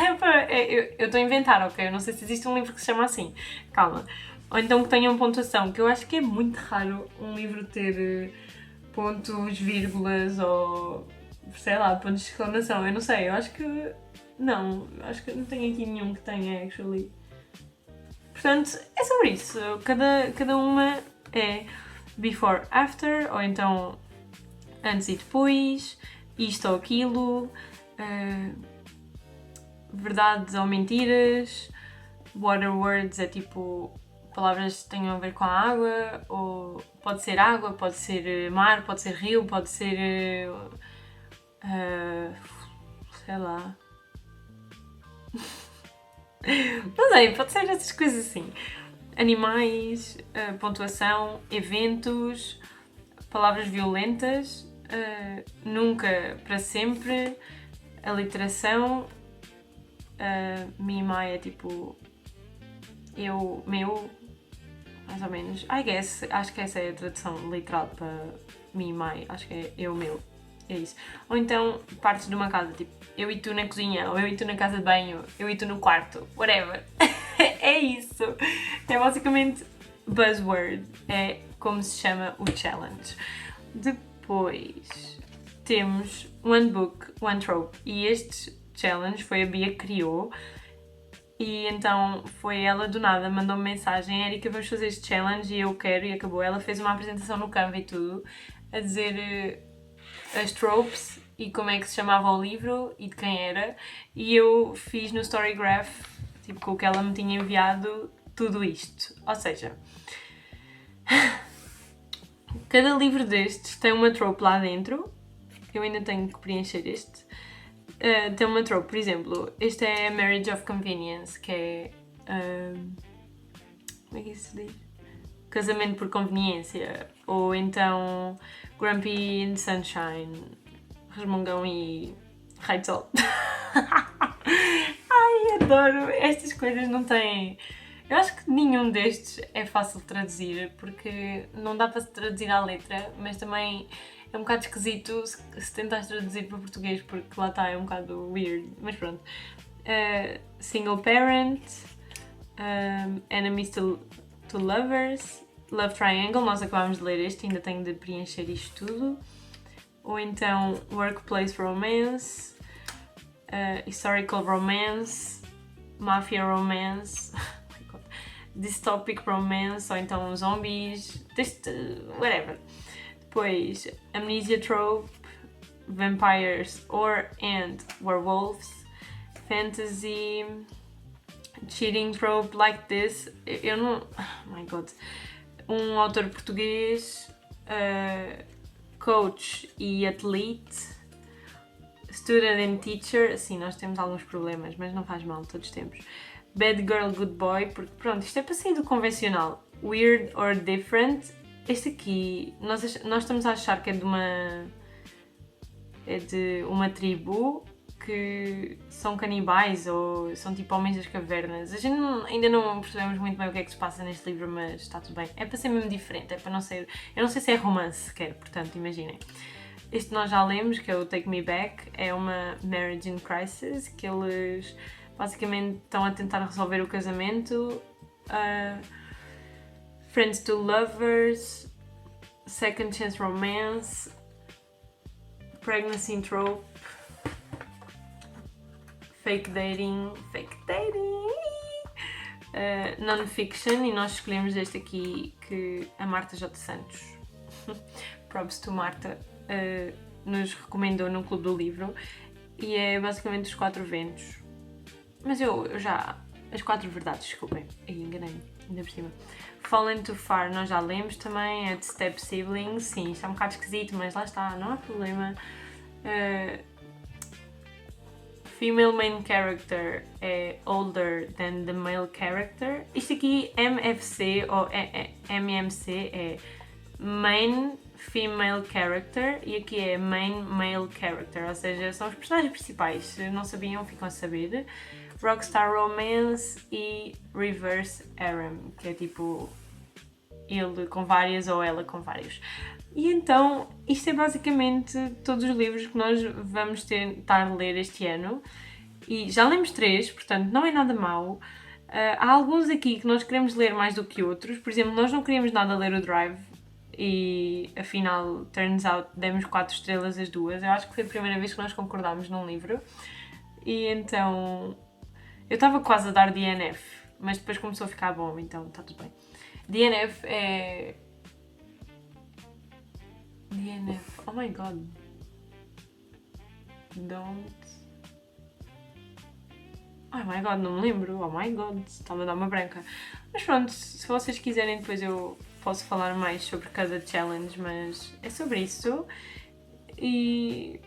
eu estou a inventar, ok? Eu não sei se existe um livro que se chama assim. Calma. Ou então que tenham pontuação, que eu acho que é muito raro um livro ter pontos, vírgulas ou, sei lá, pontos de exclamação. Eu não sei, eu acho que não tenho aqui nenhum que tenha, actually. Portanto, é sobre isso. Cada uma é before, after, ou então antes e depois, isto ou aquilo, verdades ou mentiras, water words é tipo palavras que tenham a ver com a água, ou pode ser água, pode ser mar, pode ser rio, pode ser sei lá. Não sei, pode ser essas coisas assim. Animais, pontuação, eventos, palavras violentas, nunca, para sempre, aliteração, me e my é tipo eu, meu, mais ou menos. Acho que essa é a tradução literal para me e my, acho que é eu, meu. É isso. Ou então partes de uma casa, tipo eu e tu na cozinha, ou eu e tu na casa de banho, eu e tu no quarto, whatever. É isso. É basicamente buzzword. É como se chama o challenge. Depois, temos One Book, One Trope. E este challenge foi a Bia que criou. E então foi ela do nada, mandou-me mensagem: Erika, vamos fazer este challenge e eu quero, e acabou. Ela fez uma apresentação no Canva e tudo, a dizer as tropes e como é que se chamava o livro e de quem era. E eu fiz no Storygraph, tipo, com o que ela me tinha enviado, tudo isto. Ou seja, cada livro destes tem uma trope lá dentro. Eu ainda tenho que preencher este. Tem uma trope, por exemplo, este é Marriage of Convenience, que é... como é que isso se diz? Casamento por conveniência. Ou então Grumpy in Sunshine, Resmungão e Raio de Sol. Ai, adoro! Estas coisas não têm... Eu acho que nenhum destes é fácil de traduzir, porque não dá para se traduzir à letra, mas também é um bocado esquisito se tentares traduzir para português, porque lá está, é um bocado weird, mas pronto. Single Parent, Enemies to Lovers, Love Triangle, nós acabámos de ler este, ainda tenho de preencher isto tudo. Ou então Workplace Romance, Historical Romance, Mafia Romance, Dystopic Romance, ou então Zombies, whatever. Depois Amnesia Trope, Vampires and Werewolves, Fantasy, Cheating Trope, Like This. Eu não... Oh my god. Um autor português, Coach e Athlete, Student and Teacher. Assim, nós temos alguns problemas, mas não faz mal, todos temos. Bad Girl, Good Boy, porque pronto, isto é para sair do convencional. Weird or Different. Este aqui, nós estamos a achar que é de uma tribo que são canibais ou são tipo homens das cavernas. A gente ainda não percebemos muito bem o que é que se passa neste livro, mas está tudo bem. É para ser mesmo diferente, é para não ser... Eu não sei se é romance sequer, portanto, imaginem. Este nós já lemos, que é o Take Me Back, é uma marriage in crisis, que eles basicamente estão a tentar resolver o casamento. Friends to Lovers, Second Chance Romance, Pregnancy Trope, Fake Dating, Non-Fiction, e nós escolhemos este aqui, que a Marta J. Santos, props to Marta, nos recomendou no Clube do Livro, e é basicamente os 4 ventos. Mas eu já... As 4 verdades, desculpem, aí enganei-me, ainda por cima. Fallen Too Far nós já lemos também, é de Step Siblings, sim, está um bocado esquisito, mas lá está, não há problema. Female Main Character é Older Than the Male Character. Isto aqui, MFC ou MMC, é Main Female Character, e aqui é Main Male Character, ou seja, são os personagens principais. Se não sabiam, ficam a saber. Rockstar Romance e Reverse Harem, que é tipo ele com várias ou ela com vários. E então, isto é basicamente todos os livros que nós vamos tentar ler este ano. E já lemos 3, portanto não é nada mau. Há alguns aqui que nós queremos ler mais do que outros. Por exemplo, nós não queríamos nada ler o Drive e afinal, turns out, demos 4 estrelas as duas. Eu acho que foi a primeira vez que nós concordámos num livro. E então... Eu estava quase a dar DNF, mas depois começou a ficar bom, então está tudo bem. DNF é... DNF... Oh my god. Don't... Oh my god, não me lembro. Oh my god, está-me a dar uma branca. Mas pronto, se vocês quiserem depois eu posso falar mais sobre cada challenge, mas é sobre isso. E...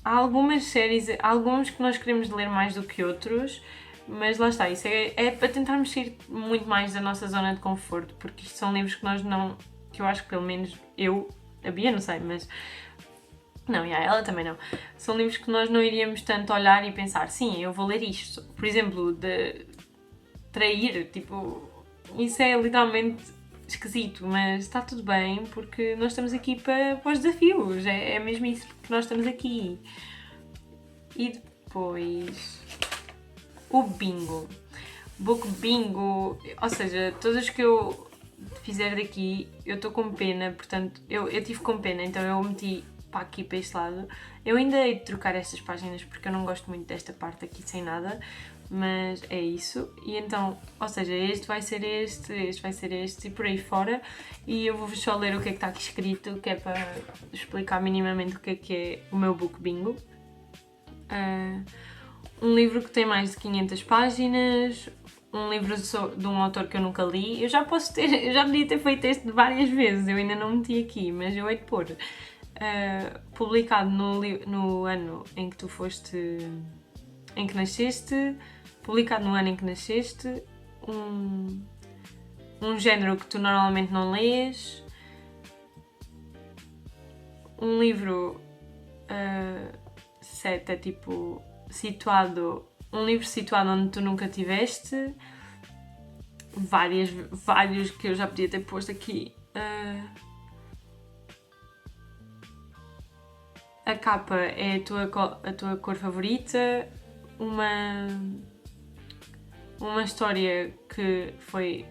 Há algumas séries, há alguns que nós queremos ler mais do que outros, mas lá está, isso é para tentarmos sair muito mais da nossa zona de conforto, porque isto são livros que nós não, que eu acho que pelo menos eu, a Bia não sei, mas não, e ela também não, são livros que nós não iríamos tanto olhar e pensar, sim, eu vou ler isto, por exemplo, de trair, tipo, isso é literalmente esquisito, mas está tudo bem porque nós estamos aqui para os desafios, é mesmo isso que nós estamos aqui. E depois o bingo, book bingo, ou seja, todos os que eu fizer daqui eu estou com pena, portanto eu tive com pena, então eu meti para aqui, para este lado. Eu ainda hei de trocar estas páginas porque eu não gosto muito desta parte aqui sem nada, mas é isso. E então, ou seja, este vai ser este vai ser este e por aí fora. E eu vou-vos só ler o que é que está aqui escrito, que é para explicar minimamente o que é o meu book bingo. Um livro que tem mais de 500 páginas, um livro de um autor que eu nunca li. Eu já podia ter feito este várias vezes, eu ainda não meti aqui, mas eu hei de pôr. Publicado no ano em que tu foste, em que nasceste, publicado no ano em que nasceste, um género que tu normalmente não lês, um livro é tipo um livro situado onde tu nunca tiveste, vários que eu já podia ter posto aqui. A capa é a tua cor favorita, uma história que foi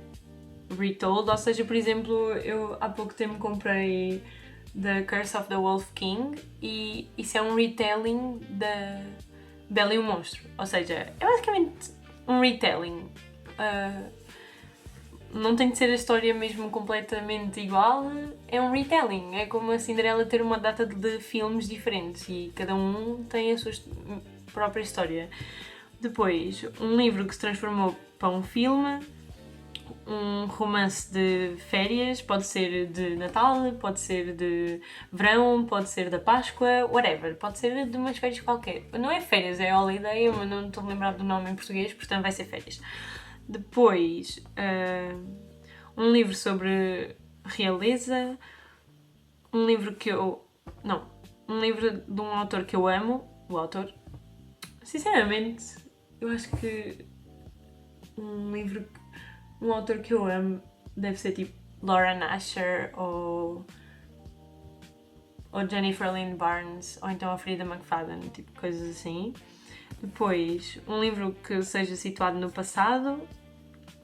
retold, ou seja, por exemplo, eu há pouco tempo comprei The Curse of the Wolf King e isso é um retelling da Bela e o Monstro, ou seja, é basicamente um retelling. Não tem de ser a história mesmo completamente igual, é um retelling. É como a Cinderela ter uma data de filmes diferentes e cada um tem a sua própria história. Depois, um livro que se transformou para um filme, um romance de férias, pode ser de Natal, pode ser de verão, pode ser da Páscoa, whatever, pode ser de umas férias qualquer. Não é férias, é holiday, mas não estou a lembrar do nome em português, portanto vai ser férias. Depois, um livro sobre realeza, um livro um livro de um autor que eu amo, o autor. Sinceramente, eu acho que um autor que eu amo deve ser tipo Lauren Asher ou Jennifer Lynn Barnes, ou então a Frida McFadden, tipo coisas assim. Depois, um livro que seja situado no passado,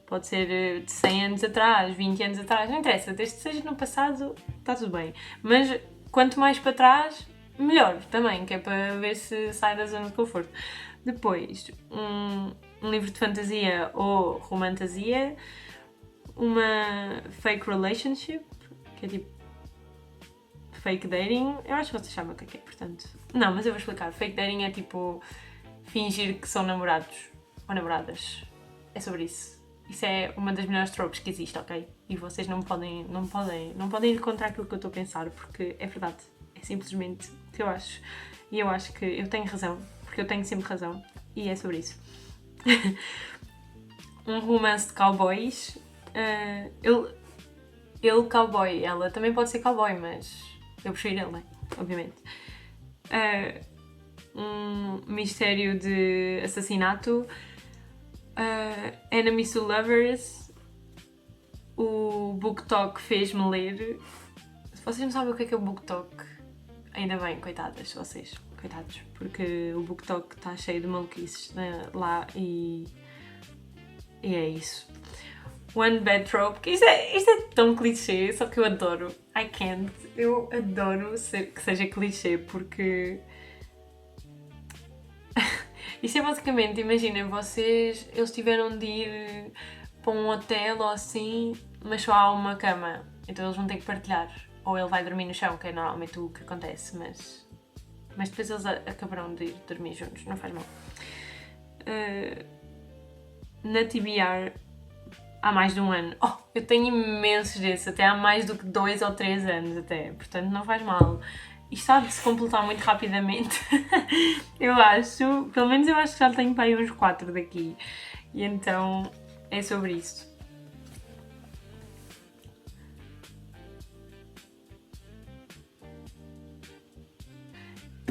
pode ser de 100 anos atrás, 20 anos atrás, não interessa, desde que seja no passado, está tudo bem. Mas quanto mais para trás, melhor também, que é para ver se sai da zona de conforto. Depois, um livro de fantasia ou romantasia, uma fake relationship, que é tipo fake dating, eu acho que vocês sabem o que é, portanto. Não, mas eu vou explicar. Fake dating é tipo fingir que são namorados ou namoradas. É sobre isso. Isso é uma das melhores tropes que existe, ok? E vocês não podem ir contra aquilo que eu estou a pensar, porque é verdade. É simplesmente o que eu acho. E eu acho que eu tenho razão, porque eu tenho sempre razão. E é sobre isso. Um romance de cowboys. Ele cowboy, ela também pode ser cowboy, mas eu prefiro ele, né? Obviamente. Um mistério de assassinato. Enemies to Lovers. O BookTok fez-me ler. Se vocês não sabem o que é o BookTok, ainda bem, coitadas vocês, coitados, porque o BookTok está cheio de maluquices, né, lá e é isso. One Bad Trope, que isto é tão clichê, só que eu adoro. I can't. Eu adoro que seja clichê, porque isso é basicamente, imaginem, eles tiveram de ir para um hotel ou assim, mas só há uma cama, então eles vão ter que partilhar. Ou ele vai dormir no chão, que é normalmente o que acontece, mas depois eles acabarão de ir dormir juntos, não faz mal. Na TBR, há mais de um ano. Oh, eu tenho imensos desses, até há mais do que 2 ou 3 anos até, portanto não faz mal. Isto há de se completar muito rapidamente. Eu acho, pelo menos eu acho que já tenho para aí uns 4 daqui. E então é sobre isso.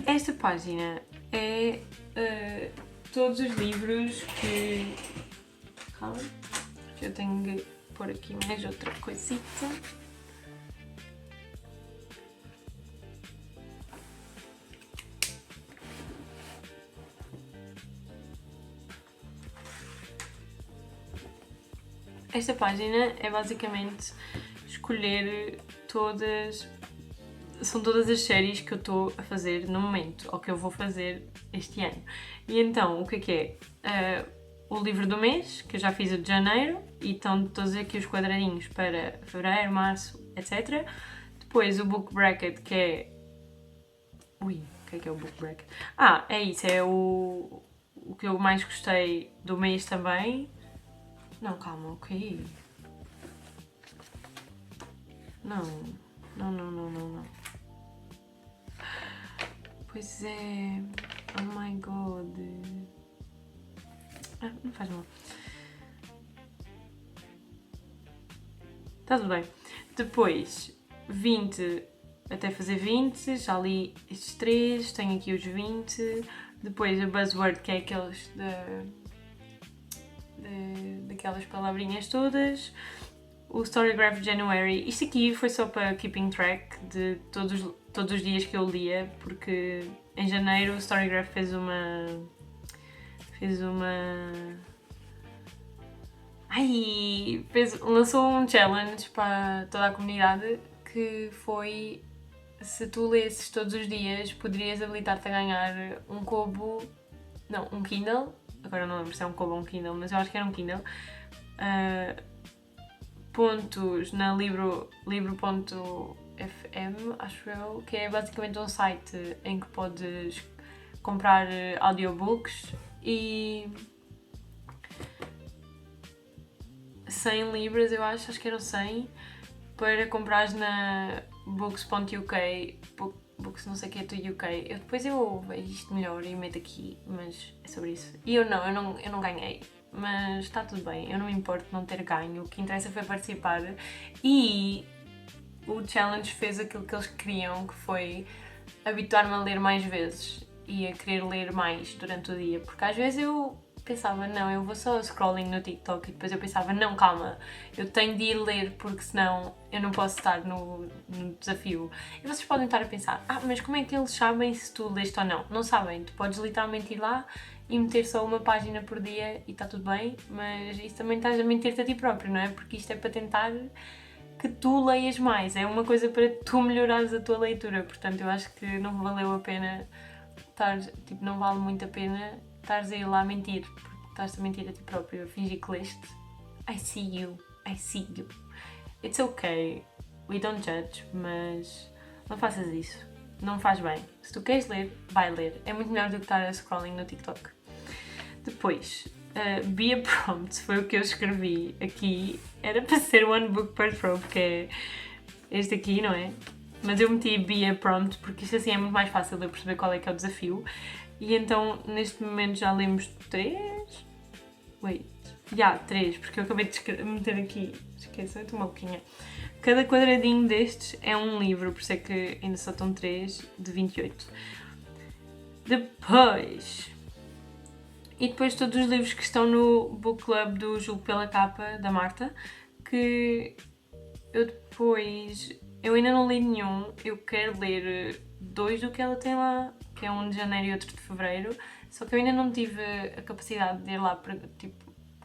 Esta página é todos os livros que... Calma, porque eu tenho de pôr aqui mais outra coisita. Esta página é basicamente escolher todas são todas as séries que eu estou a fazer no momento, ou que eu vou fazer este ano. E então, o que é? O livro do mês, que eu já fiz o de janeiro, e estão todos aqui os quadradinhos para fevereiro, março, etc. Depois o book bracket, que é... Ui, o que é o book bracket? É isso, é o que eu mais gostei do mês também. Não, calma, ok. Não. Pois é. Oh my god. Não faz mal. Está tudo bem. Depois, 20 até fazer 20, já li estes 3, tenho aqui os 20. Depois o buzzword, que é aqueles daquelas palavrinhas todas. O Storygraph January, isto aqui foi só para keeping track de todos os dias que eu lia, porque em janeiro o Storygraph fez uma... lançou um challenge para toda a comunidade, que foi: se tu lesses todos os dias, poderias habilitar-te a ganhar um Kobo... Não, um Kindle. Agora não lembro se é um Kobo ou um Kindle, mas eu acho que era um Kindle. Pontos na livro.fm, acho eu, que é basicamente um site em que podes comprar audiobooks, e 100 libras, eu acho que eram 100, para comprares na books.uk, books não sei o que é do UK. Depois eu vejo isto melhor e meto aqui, mas é sobre isso. E eu não ganhei, mas está tudo bem, eu não me importo não ter ganho, o que interessa foi participar. E o challenge fez aquilo que eles queriam, que foi habituar-me a ler mais vezes e a querer ler mais durante o dia, porque às vezes eu pensava, não, eu vou só scrolling no TikTok, e depois eu pensava, não, calma, eu tenho de ir ler, porque senão eu não posso estar no desafio. E vocês podem estar a pensar, mas como é que eles sabem se tu leste ou não? Não sabem, tu podes literalmente ir lá e meter só uma página por dia e está tudo bem, mas isso também estás a mentir-te a ti próprio, não é? Porque isto é para tentar que tu leias mais, é uma coisa para tu melhorares a tua leitura, portanto eu acho que não valeu a pena não vale muito a pena estares a ir lá mentir, porque estás a mentir a ti próprio, a fingir que leste. I see you. It's okay, we don't judge, mas não faças isso, não faz bem. Se tu queres ler, vai ler, é muito melhor do que estar a scrolling no TikTok. Depois, be a prompt, foi o que eu escrevi aqui, era para ser one book per trope, que é este aqui, não é? Mas eu meti be a prompt porque isto assim é muito mais fácil de eu perceber qual é que é o desafio. E então, neste momento já lemos 3? Três, porque eu acabei de meter aqui, esqueçam, eu estou maluquinha. Cada quadradinho destes é um livro, por isso é que ainda só estão 3 de 28. Depois todos os livros que estão no book club do Julgo pela Capa, da Marta, que eu ainda não li nenhum, eu quero ler 2 do que ela tem lá, que é um de janeiro e outro de fevereiro, só que eu ainda não tive a capacidade de ir lá para,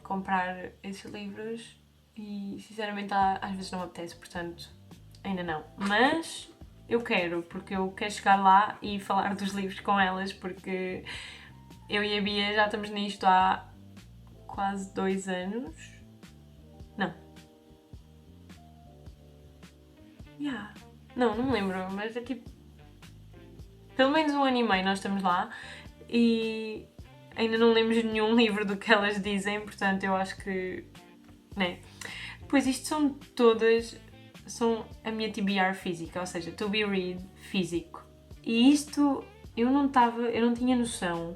comprar esses livros, e sinceramente às vezes não me apetece, portanto ainda não. Mas eu quero, porque eu quero chegar lá e falar dos livros com elas, porque eu e a Bia já estamos nisto há quase 2 anos. Não. Não me lembro, mas é pelo menos 1 ano e meio nós estamos lá e ainda não lemos nenhum livro do que elas dizem, portanto eu acho que, né? Depois isto são a minha TBR física, ou seja, to be read físico. E isto eu não tinha noção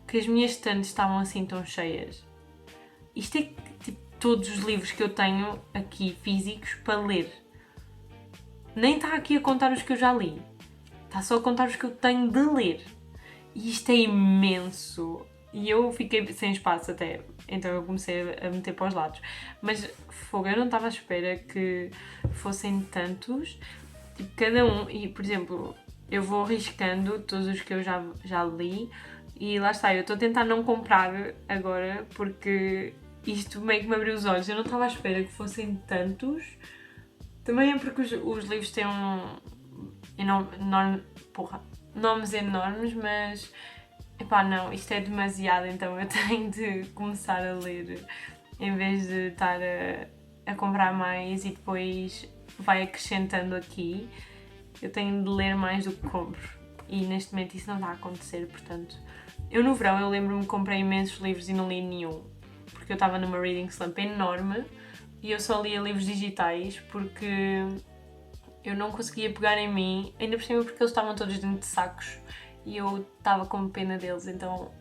que as minhas estantes estavam assim tão cheias. Isto é todos os livros que eu tenho aqui físicos para ler. Nem está aqui a contar os que eu já li, está só a contar os que eu tenho de ler. E isto é imenso. E eu fiquei sem espaço até, então eu comecei a meter para os lados. Mas fogo, eu não estava à espera que fossem tantos. Cada um, e por exemplo, eu vou arriscando todos os que eu já li, e lá está, eu estou a tentar não comprar agora, porque isto meio que me abriu os olhos. Eu não estava à espera que fossem tantos. Também é porque os livros têm Nomes enormes, mas epá, não, isto é demasiado, então eu tenho de começar a ler em vez de estar a comprar mais e depois vai acrescentando aqui. Eu tenho de ler mais do que compro e neste momento isso não está a acontecer, portanto. Eu no verão, eu lembro-me que comprei imensos livros e não li nenhum, porque eu estava numa reading slump enorme e eu só lia livros digitais porque eu não conseguia pegar em mim, ainda por cima porque eles estavam todos dentro de sacos e eu estava com pena deles, então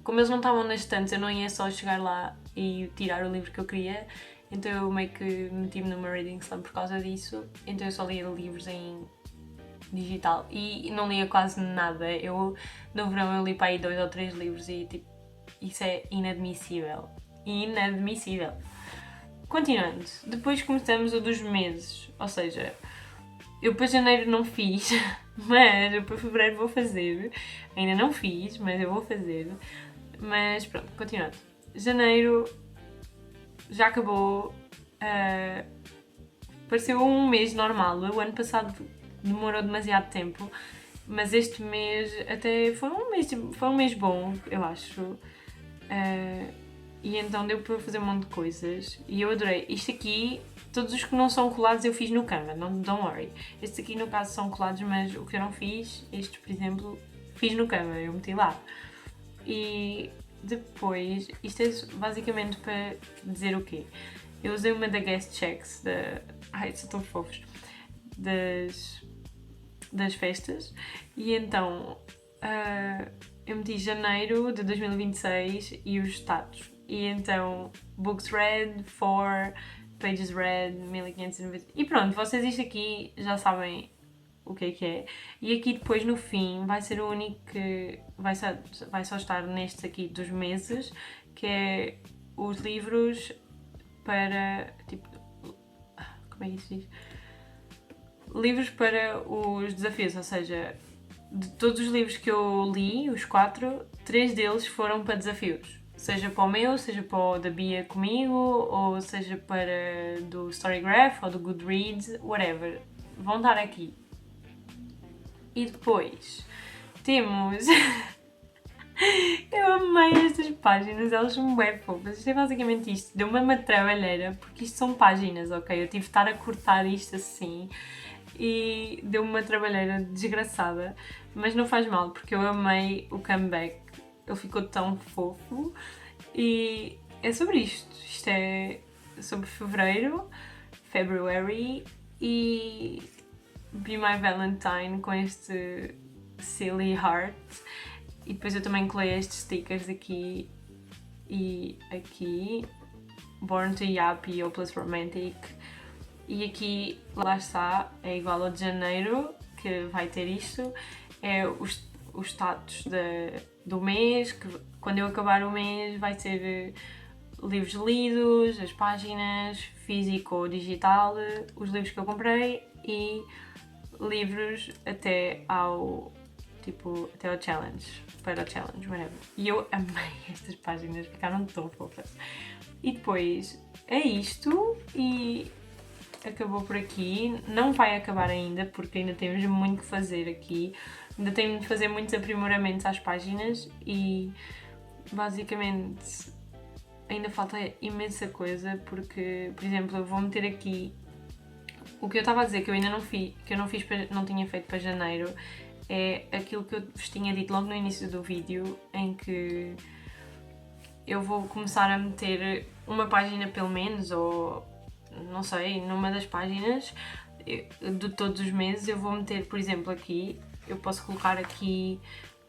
como eles não estavam nas estantes, eu não ia só chegar lá e tirar o livro que eu queria, então eu meio que meti-me numa reading slump por causa disso, então eu só lia livros em digital e não lia quase nada. Eu no verão eu li para aí 2 ou 3 livros e tipo, isso é inadmissível. Inadmissível. Continuando, depois começamos o dos meses, ou seja, eu para janeiro não fiz, mas eu para fevereiro vou fazer. Ainda não fiz, mas eu vou fazer. Mas pronto, continuando. Janeiro já acabou. Pareceu um mês normal. O ano passado demorou demasiado tempo, mas este mês até foi um mês bom, eu acho. E então deu para fazer um monte de coisas e eu adorei. Isto aqui, todos os que não são colados eu fiz no Canva, don't worry. Estes aqui no caso são colados, mas o que eu não fiz, estes por exemplo, fiz no Canva, eu meti lá. E depois, isto é basicamente para dizer o quê? Eu usei uma da Guest Checks, ai, são tão fofos, das festas, e então eu meti janeiro de 2026 e os status. E então, books read, 4, pages read, 1590. E pronto, vocês isto aqui já sabem o que é. E aqui depois no fim vai ser o único que vai só estar nestes aqui dos meses, que é os livros para, tipo, como é que isso diz? Livros para os desafios, ou seja, de todos os livros que eu li, os 4, 3 deles foram para desafios. Seja para o meu, seja para o da Bia comigo, ou seja para do Storygraph ou do Goodreads, whatever. Vão estar aqui. E depois temos... Eu amei estas páginas, elas são bem fofas. Isto é basicamente isto. Deu-me uma trabalheira, porque isto são páginas, ok? Eu tive de estar a cortar isto assim e deu-me uma trabalheira desgraçada, mas não faz mal, porque eu amei o comeback. Ele ficou tão fofo e é sobre isto. Isto é sobre fevereiro, February e Be My Valentine com este Silly Heart. E depois eu também colei estes stickers aqui e aqui, Born to Yap e Hopeless Romantic. E aqui, lá está, é igual ao de janeiro, que vai ter isto, é os status do mês, que quando eu acabar o mês vai ser livros lidos, as páginas, físico ou digital, os livros que eu comprei e livros até ao challenge, para o challenge, whatever. E eu amei estas páginas, ficaram tão fofas. E depois é isto e acabou por aqui. Não vai acabar ainda, porque ainda temos muito que fazer aqui. Ainda tenho de fazer muitos aprimoramentos às páginas e basicamente ainda falta imensa coisa, porque, por exemplo, eu vou meter aqui o que eu estava a dizer que eu ainda não fiz, não tinha feito para janeiro, é aquilo que eu vos tinha dito logo no início do vídeo, em que eu vou começar a meter uma página pelo menos, ou não sei, numa das páginas de todos os meses eu vou meter, por exemplo, aqui, eu posso colocar aqui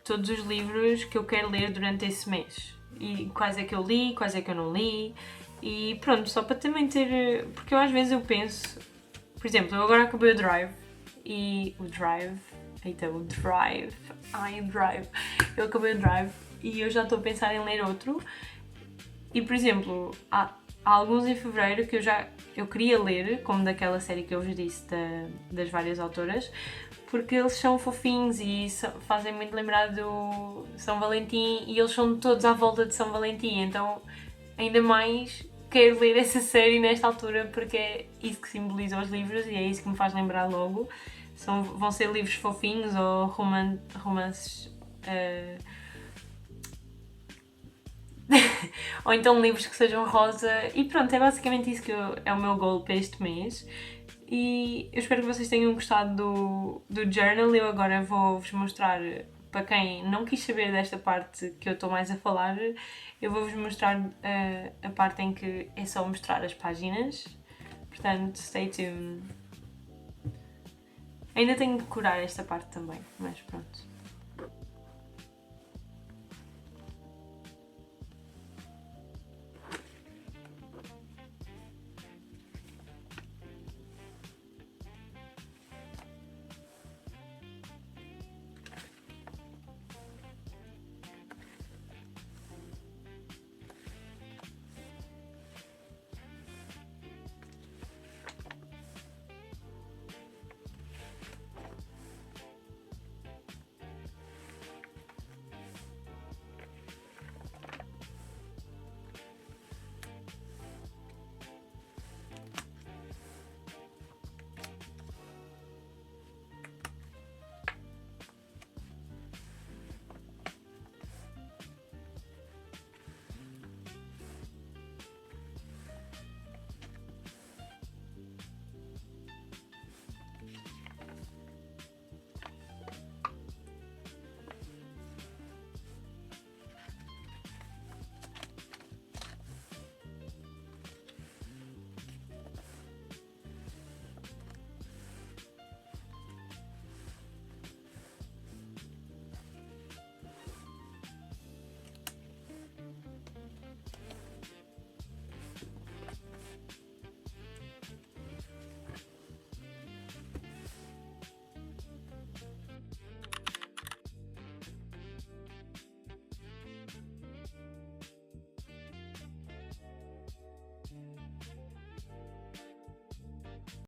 todos os livros que eu quero ler durante esse mês. E quais é que eu li, quais é que eu não li. E pronto, só para também ter... Porque eu às vezes eu penso... Por exemplo, eu agora acabei o Drive. E o Drive... Eita, o Drive... Ai, o Drive... Eu acabei o Drive e eu já estou a pensar em ler outro. E, por exemplo, há alguns em fevereiro que eu queria ler, como daquela série que eu vos disse das várias autoras, porque eles são fofinhos e fazem muito lembrar do São Valentim e eles são todos à volta de São Valentim, então ainda mais quero ler essa série nesta altura porque é isso que simboliza os livros e é isso que me faz lembrar logo. vão ser livros fofinhos ou romances. Ou então livros que sejam rosa. E pronto, é basicamente isso que é o meu goal para este mês. E eu espero que vocês tenham gostado do journal. Eu agora vou-vos mostrar, para quem não quis saber desta parte que eu estou mais a falar, eu vou-vos mostrar a parte em que é só mostrar as páginas. Portanto, stay tuned. Ainda tenho de decorar esta parte também, mas pronto.